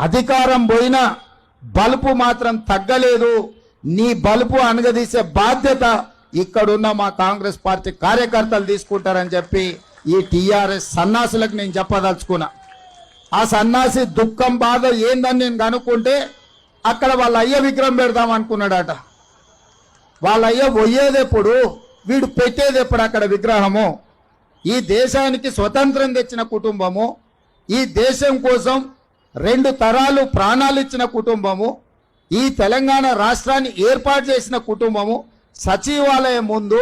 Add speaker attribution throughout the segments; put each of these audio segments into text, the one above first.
Speaker 1: అధికారం పోయినా బలుపు మాత్రం తగ్గలేదు. నీ బలుపు అనగదీసే బాధ్యత ఇక్కడున్న మా కాంగ్రెస్ పార్టీ కార్యకర్తలు తీసుకుంటారని చెప్పి ఈ టీఆర్ఎస్ సన్నాసులకు నేను చెప్పదలుచుకున్నా. ఆ సన్నాసి దుఃఖం బాధ ఏందని నేను కనుక్కుంటే అక్కడ వాళ్ళ అయ్య విగ్రహం పెడదాం అనుకున్నాడట. వాళ్ళ అయ్య పోయేదెప్పుడు, వీడు పెట్టేది ఎప్పుడు అక్కడ విగ్రహము? ఈ దేశానికి స్వతంత్రం తెచ్చిన కుటుంబము, ఈ దేశం కోసం 2 తరాలు ప్రాణాలు ఇచ్చిన కుటుంబము, ఈ తెలంగాణ రాష్ట్రాన్ని ఏర్పాటు చేసిన కుటుంబము సచివాలయం ముందు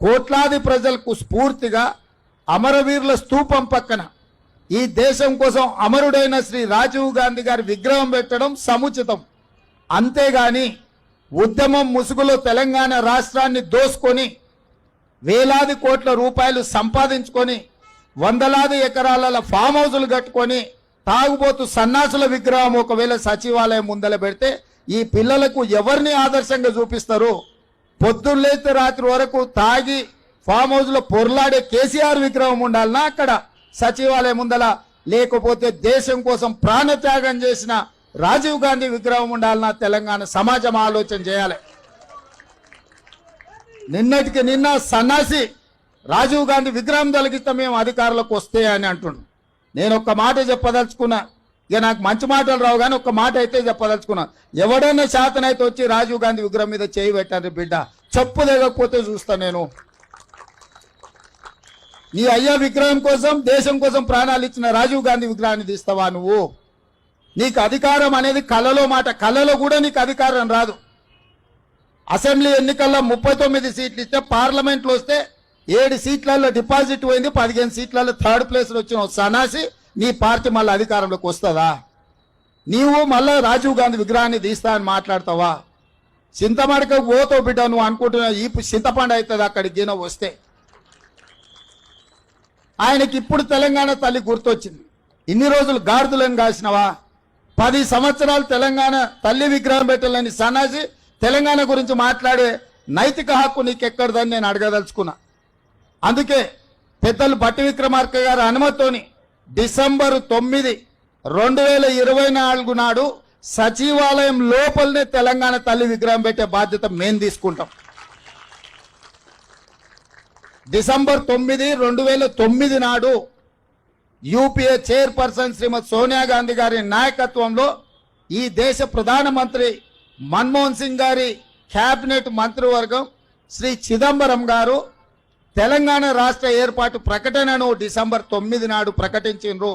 Speaker 1: కోట్లాది ప్రజలకు స్ఫూర్తిగా అమరవీరుల స్తూపం పక్కన ఈ దేశం కోసం అమరుడైన శ్రీ రాజీవ్ గాంధీ గారి విగ్రహం పెట్టడం సముచితం. అంతేగాని ఉద్యమం ముసుగులో తెలంగాణ రాష్ట్రాన్ని దోసుకొని వేలాది కోట్ల రూపాయలు సంపాదించుకొని వందలాది ఎకరాల ఫామ్ హౌజులు కట్టుకొని తాగుబోతు సన్నాసుల విగ్రహం ఒకవేళ సచివాలయం ముందల పెడితే ఈ పిల్లలకు ఎవరిని ఆదర్శంగా చూపిస్తారు? పొద్దున్నేస్తే రాత్రి వరకు తాగి ఫామ్ హౌస్లో పొర్లాడే కేసీఆర్ విగ్రహం ఉండాలన్నా అక్కడ సచివాలయం ముందల, లేకపోతే దేశం కోసం ప్రాణత్యాగం చేసిన రాజీవ్ గాంధీ విగ్రహం ఉండాలన్నా తెలంగాణ సమాజం ఆలోచన చేయాలి. నిన్నటికి నిన్న సన్నాసి రాజీవ్ గాంధీ విగ్రహం తొలగిస్తే మేము అధికారులకు వస్తే అని అంటుండు. నేను ఒక్క మాట చెప్పదలుచుకున్నా, ఇక నాకు మంచి మాటలు రావు కానీ ఒక్క మాట అయితే చెప్పదలుచుకున్నా. ఎవడైనా శాతనైతే వచ్చి రాజీవ్ గాంధీ విగ్రహం మీద చేయి పెట్టారు బిడ్డ, చెప్పు దిగకపోతే చూస్తా నేను. నీ అయ్యా విగ్రహం కోసం దేశం కోసం ప్రాణాలు ఇచ్చిన రాజీవ్ గాంధీ విగ్రహాన్ని తీస్తావా నువ్వు? నీకు అధికారం అనేది కళలో మాట, కళలో కూడా నీకు అధికారం రాదు. అసెంబ్లీ ఎన్నికల్లో 39 సీట్లు ఇస్తే పార్లమెంట్లో వస్తే 7 సీట్లలో డిపాజిట్ పోయింది, 15 సీట్లలో 3rd ప్లేస్లో వచ్చిన సన్నాసి నీ పార్టీ మళ్ళీ అధికారంలోకి వస్తుందా? నీవు మళ్ళీ రాజీవ్ గాంధీ విగ్రహాన్ని తీస్తా అని మాట్లాడతావా? చింతమడకకు పోతావు బిడ్డ, నువ్వు అనుకుంటున్నా ఈ చింతపండు అవుతుంది అక్కడికి గిన వస్తే. ఆయనకి ఇప్పుడు తెలంగాణ తల్లి గుర్తొచ్చింది. ఇన్ని రోజులు గాడిదలను కాసినవా? 10 సంవత్సరాలు తెలంగాణ తల్లి విగ్రహం పెట్టాలని సన్నాసి తెలంగాణ గురించి మాట్లాడే నైతిక హక్కు నీకెక్కడదని నేను అడగదలుచుకున్నా. అందుకే పెద్దలు బట్టి విక్రమార్క గారి అనుమతితోని డిసెంబర్ 9, 2024 నాడు సచివాలయం లోపలనే తెలంగాణ తల్లి విగ్రహం పెట్టే బాధ్యత మేము తీసుకుంటాం. డిసెంబర్ 9, 2009 నాడు యూపీఏ చైర్పర్సన్ శ్రీమతి సోనియా గాంధీ గారి నాయకత్వంలో ఈ దేశ ప్రధానమంత్రి మన్మోహన్ సింగ్ గారి క్యాబినెట్ మంత్రివర్గం శ్రీ చిదంబరం గారు తెలంగాణ రాష్ట్ర ఏర్పాటు ప్రకటనను డిసెంబర్ 9 నాడు ప్రకటించారు.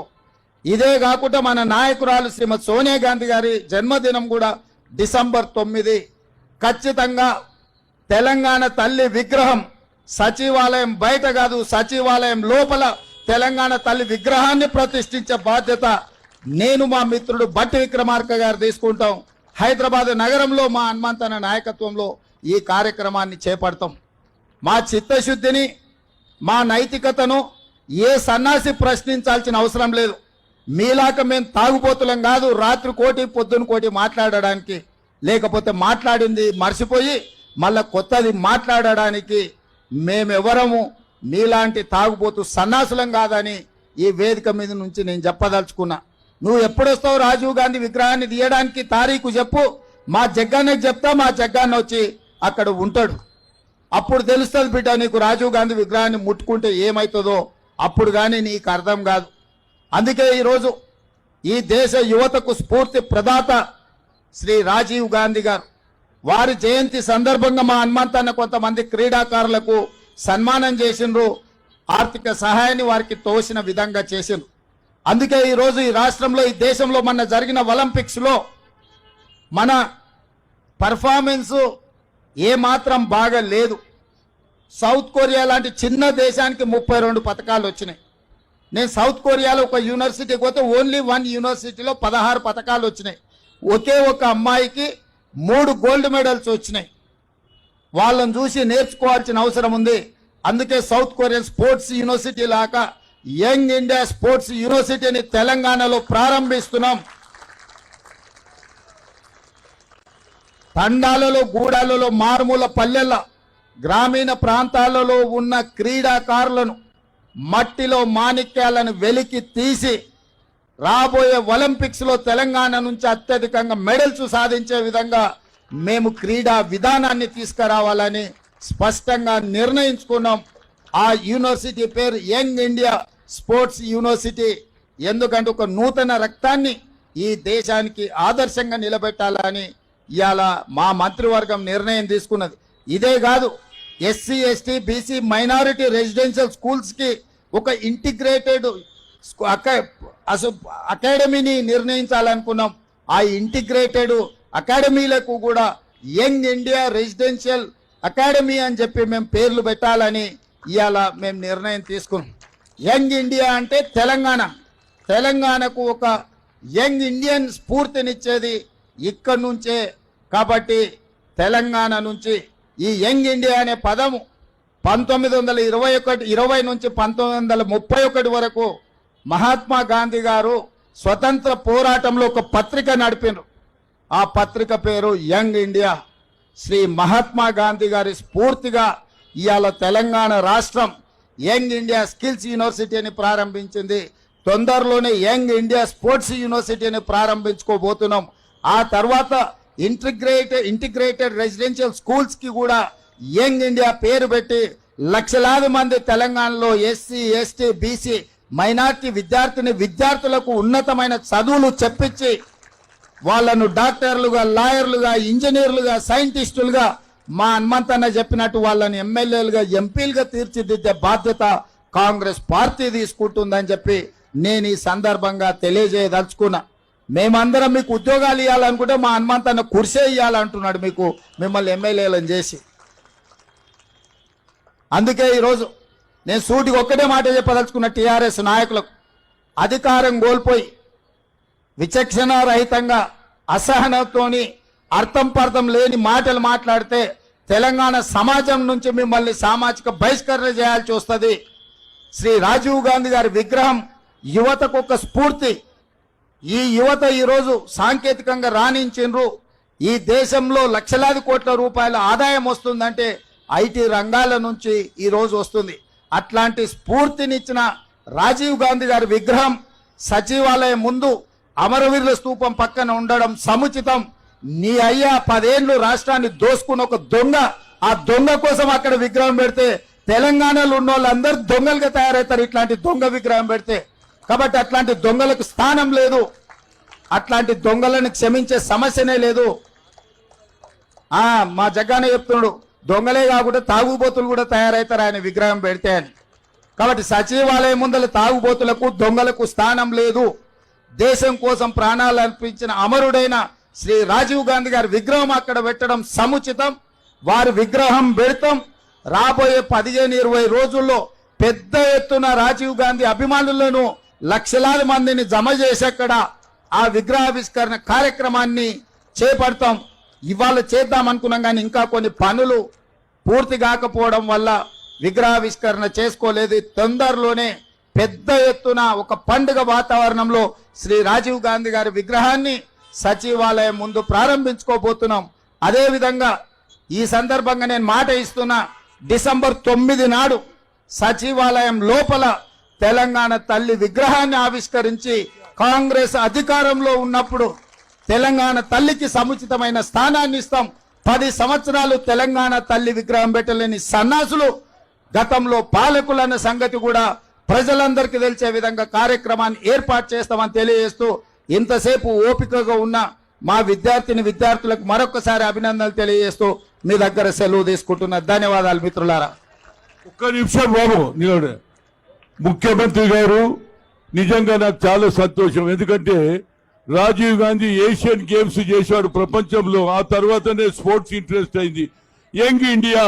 Speaker 1: ఇదే కాకుండా మన నాయకురాలు శ్రీమతి సోనియా గాంధీ గారి జన్మదినం కూడా డిసెంబర్ 9. ఖచ్చితంగా తెలంగాణ తల్లి విగ్రహం సచివాలయం బయట కాదు, సచివాలయం లోపల తెలంగాణ తల్లి విగ్రహాన్ని ప్రతిష్ఠించే బాధ్యత నేను మా మిత్రుడు బట్టి విక్రమార్క గారు తీసుకుంటాం. హైదరాబాద్ నగరంలో మా హనుమంతన్న నాయకత్వంలో ఈ కార్యక్రమాన్ని చేపడతాం. మా చిత్తశుద్ధిని, మా నైతికతను ఏ సన్నాసి ప్రశ్నించాల్సిన అవసరం లేదు. మీలాక మేము తాగుబోతులం కాదు, రాత్రి కోటి పొద్దున కోటి మాట్లాడడానికి, లేకపోతే మాట్లాడింది మర్చిపోయి మళ్ళా కొత్తది మాట్లాడడానికి మేమెవరము మీలాంటి తాగుబోతు సన్నాసులం కాదని ఈ వేదిక మీద నుంచి నేను చెప్పదలుచుకున్నా. నువ్వు ఎప్పుడొస్తావు రాజీవ్ గాంధీ విగ్రహాన్ని తీయడానికి? తారీఖు చెప్పు, మా జగ్గాన్నకి చెప్తా, మా జగ్గాన్న వచ్చి అక్కడ ఉంటాడు. అప్పుడు తెలుస్తుంది బిడ్డ నీకు రాజీవ్ గాంధీ విగ్రహాన్ని ముట్టుకుంటే ఏమవుతుందో, అప్పుడు కానీ నీకు అర్థం కాదు. అందుకే ఈరోజు ఈ దేశ యువతకు స్ఫూర్తి ప్రదాత శ్రీ రాజీవ్ గాంధీ గారు వారి జయంతి సందర్భంగా మా హనుమంతన్న కొంతమంది క్రీడాకారులకు సన్మానం చేసిండ్రు, ఆర్థిక సహాయాన్ని వారికి తోసిన విధంగా చేసిండ్రు. అందుకే ఈరోజు ఈ రాష్ట్రంలో, ఈ దేశంలో మన జరిగిన ఒలింపిక్స్లో మన పర్ఫార్మెన్స్ ఏమాత్రం బాగా లేదు. సౌత్ కొరియా లాంటి చిన్న దేశానికి 32 పథకాలు వచ్చినాయి. నేను సౌత్ కొరియాలో ఒక యూనివర్సిటీకి పోతే ఓన్లీ 1 యూనివర్సిటీలో 16 పథకాలు వచ్చినాయి. ఒకే ఒక అమ్మాయికి 3 గోల్డ్ మెడల్స్ వచ్చినాయి. వాళ్ళని చూసి నేర్చుకోవాల్సిన అవసరం ఉంది. అందుకే సౌత్ కొరియన్ స్పోర్ట్స్ యూనివర్సిటీ లాగా యంగ్ ఇండియా స్పోర్ట్స్ యూనివర్సిటీని తెలంగాణలో ప్రారంభిస్తున్నాం. తండాలలో, గూడాలలో, మారుమూల పల్లెల, గ్రామీణ ప్రాంతాలలో ఉన్న క్రీడాకారులను, మట్టిలో మాణిక్యాలను వెలికి తీసి రాబోయే ఒలింపిక్స్ లో తెలంగాణ నుంచి అత్యధికంగా మెడల్స్ సాధించే విధంగా మేము క్రీడా విధానాన్ని తీసుకురావాలని స్పష్టంగా నిర్ణయించుకున్నాం. ఆ యూనివర్సిటీ పేరు యంగ్ ఇండియా స్పోర్ట్స్ యూనివర్సిటీ. ఎందుకంటే ఒక నూతన రక్తాన్ని ఈ దేశానికి ఆదర్శంగా నిలబెట్టాలని ఇవాళ మా మంత్రివర్గం నిర్ణయం తీసుకున్నది. ఇదే కాదు, SC ST BC minority residential schools కి ఒక ఇంటిగ్రేటెడ్ అకాడమీని నిర్ణయించాలనుకున్నాం. ఆ ఇంటిగ్రేటెడ్ అకాడమీలకు కూడా యంగ్ ఇండియా రెసిడెన్షియల్ అకాడమీ అని చెప్పి మేము పేర్లు పెట్టాలని ఇవాళ మేము నిర్ణయం తీసుకున్నాం. యంగ్ ఇండియా అంటే తెలంగాణకు ఒక యంగ్ ఇండియన్ స్ఫూర్తినిచ్చేది ఇక్కడి నుంచే. కాబట్టి తెలంగాణ నుంచి ఈ యంగ్ ఇండియా అనే పదము 1920 నుంచి 1931 వరకు మహాత్మా గాంధీ గారు స్వతంత్ర పోరాటంలో ఒక పత్రిక నడిపినారు. ఆ పత్రిక పేరు యంగ్ ఇండియా. శ్రీ మహాత్మా గాంధీ గారి స్ఫూర్తిగా ఇవాళ తెలంగాణ రాష్ట్రం యంగ్ ఇండియా స్కిల్స్ యూనివర్సిటీని ప్రారంభించింది. తొందరలోనే యంగ్ ఇండియా స్పోర్ట్స్ యూనివర్సిటీని ప్రారంభించుకోబోతున్నాం. ఆ తర్వాత ఇంటిగ్రేటెడ్ రెసిడెన్షియల్ స్కూల్స్ కి కూడా యంగ్ ఇండియా పేరు పెట్టి లక్షలాది మంది తెలంగాణలో ఎస్సీ ఎస్టీ బీసీ మైనార్టీ విద్యార్థులకు ఉన్నతమైన చదువులు చెప్పించి వాళ్ళను డాక్టర్లుగా, లాయర్లుగా, ఇంజనీర్లుగా, సైంటిస్టులుగా మా హనుమంతన్న చెప్పినట్టు వాళ్ళని ఎమ్మెల్యేలుగా, ఎంపీలుగా తీర్చిదిద్దే బాధ్యత కాంగ్రెస్ పార్టీ తీసుకుంటుందని చెప్పి నేను ఈ సందర్భంగా తెలియజేయదలుచుకున్నా. మేమందరం మీకు ఉద్యోగాలు ఇవ్వాలనుకుంటే మా హనుమంతన్న కుర్సే ఇవ్వాలంటున్నాడు మిమ్మల్ని ఎమ్మెల్యేలను చేసి. అందుకే ఈరోజు నేను సూటికి ఒక్కటే మాట చెప్పదలుచుకున్న టీఆర్ఎస్ నాయకులకు, అధికారం కోల్పోయి విచక్షణ రహితంగా అసహనంతోని అర్థం పర్థం లేని మాటలు మాట్లాడితే తెలంగాణ సమాజం నుంచి మిమ్మల్ని సామాజిక బహిష్కరణ చేయాల్సి వస్తుంది. శ్రీ రాజీవ్ గాంధీ గారి విగ్రహం యువతకు ఒక స్ఫూర్తి. ఈ యువత ఈరోజు సాంకేతికంగా రాణించిండ్రు. ఈ దేశంలో లక్షలాది కోట్ల రూపాయల ఆదాయం వస్తుందంటే ఐటీ రంగాల నుంచి ఈరోజు వస్తుంది. అట్లాంటి స్ఫూర్తినిచ్చిన రాజీవ్ గాంధీ గారి విగ్రహం సచివాలయం ముందు అమరవీరుల స్తూపం పక్కన ఉండడం సముచితం. నీ అయ్యా 10 ఏళ్ళు రాష్ట్రాన్ని దోసుకున్న ఒక దొంగ, ఆ దొంగ కోసం అక్కడ విగ్రహం పెడితే తెలంగాణలో ఉన్న వాళ్ళందరూ దొంగలుగా తయారవుతారు ఇట్లాంటి దొంగ విగ్రహం పెడితే. కాబట్టి అట్లాంటి దొంగలకు స్థానం లేదు. అట్లాంటి దొంగలను క్షమించే సమస్యనే లేదు. మా జగ్గానే చెప్తున్నాడు, దొంగలే కాకుండా తాగుబోతులు కూడా తయారవుతారు ఆయన విగ్రహం పెడితే అని. కాబట్టి సచివాలయం ముందల తాగుబోతులకు, దొంగలకు స్థానం లేదు. దేశం కోసం ప్రాణాలు అర్పించిన అమరుడైన శ్రీ రాజీవ్ గాంధీ గారి విగ్రహం అక్కడ పెట్టడం సముచితం. వారి విగ్రహం పెడతాం. రాబోయే 15-20 రోజుల్లో పెద్ద ఎత్తున రాజీవ్ గాంధీ అభిమానులను లక్షలాది మందిని జమ చేసి అక్కడ ఆ విగ్రహావిష్కరణ కార్యక్రమాన్ని చేపడతాం. ఇవాళ చేద్దాం అనుకున్నాం కానీ ఇంకా కొన్ని పనులు పూర్తి కాకపోవడం వల్ల విగ్రహావిష్కరణ చేసుకోలేదు. తొందరలోనే పెద్ద ఎత్తున ఒక పండుగ వాతావరణంలో శ్రీ రాజీవ్ గాంధీ గారి విగ్రహాన్ని సచివాలయం ముందు ప్రారంభించుకోబోతున్నాం. అదేవిధంగా ఈ సందర్భంగా నేను మాట ఇస్తున్నా, డిసెంబర్ 9 నాడు సచివాలయం లోపల తెలంగాణ తల్లి విగ్రహాన్ని ఆవిష్కరించి కాంగ్రెస్ అధికారంలో ఉన్నప్పుడు తెలంగాణ తల్లికి సముచితమైన స్థానాన్ని ఇస్తాం. 10 సంవత్సరాలు తెలంగాణ తల్లి విగ్రహం పెట్టలేని సన్నాసులు గతంలో పాలకులన్న సంగతి కూడా ప్రజలందరికీ తెలిసే విధంగా కార్యక్రమాన్ని ఏర్పాటు చేస్తామని తెలియజేస్తూ ఇంతసేపు ఓపికగా ఉన్న మా విద్యార్థులకు మరొకసారి అభినందనలు తెలియజేస్తూ మీ దగ్గర సెలవు తీసుకుంటున్నా. ధన్యవాదాలు మిత్రులారా.
Speaker 2: ఒక్క నిమిషం బాబు నిలబడే. ముఖ్యమంత్రి గారు నిజంగా నాకు చాలా సంతోషం. ఎందుకంటే రాజీవ్ గాంధీ ఏషియన్ గేమ్స్ చేశాడు ప్రపంచంలో. ఆ తర్వాతనే స్పోర్ట్స్ ఇంట్రెస్ట్ అయింది. యంగ్ ఇండియా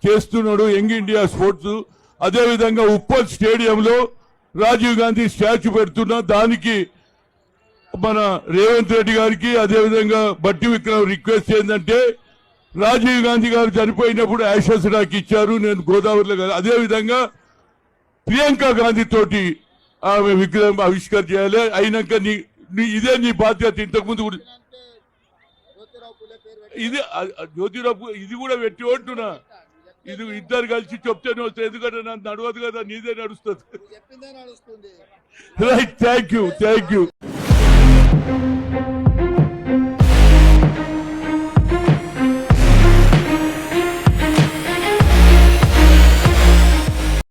Speaker 2: చేస్తున్నాడు, యంగ్ ఇండియా స్పోర్ట్స్. అదేవిధంగా ఉప్పల్ స్టేడియంలో రాజీవ్ గాంధీ స్టాచ్యూ పెడుతున్నా. దానికి మన రేవంత్ రెడ్డి గారికి అదేవిధంగా బట్టి విక్రమ్ రిక్వెస్ట్ ఏంటంటే, రాజీవ్ గాంధీ గారు చనిపోయినప్పుడు యాషస్ నాకు ఇచ్చారు, నేను గోదావరిలో. అదేవిధంగా ప్రియాంక గాంధీ తోటి ఆమె విగ్రహం ఆవిష్కరణ చేయాలి. అయినాక ఇదే నీ బాధ్యత. ఇంతకుముందు కూడా ఇది జ్యోతిరావు ఇది కూడా పెట్టి ఉంటున్నా. ఇది ఇద్దరు కలిసి చెప్తేనే వస్తుంది, ఎందుకంటే నాకు నడవదు కదా, నీదే నడుస్తుంది.
Speaker 1: చెప్పిందే నడుస్తుంది.
Speaker 2: Right, thank you.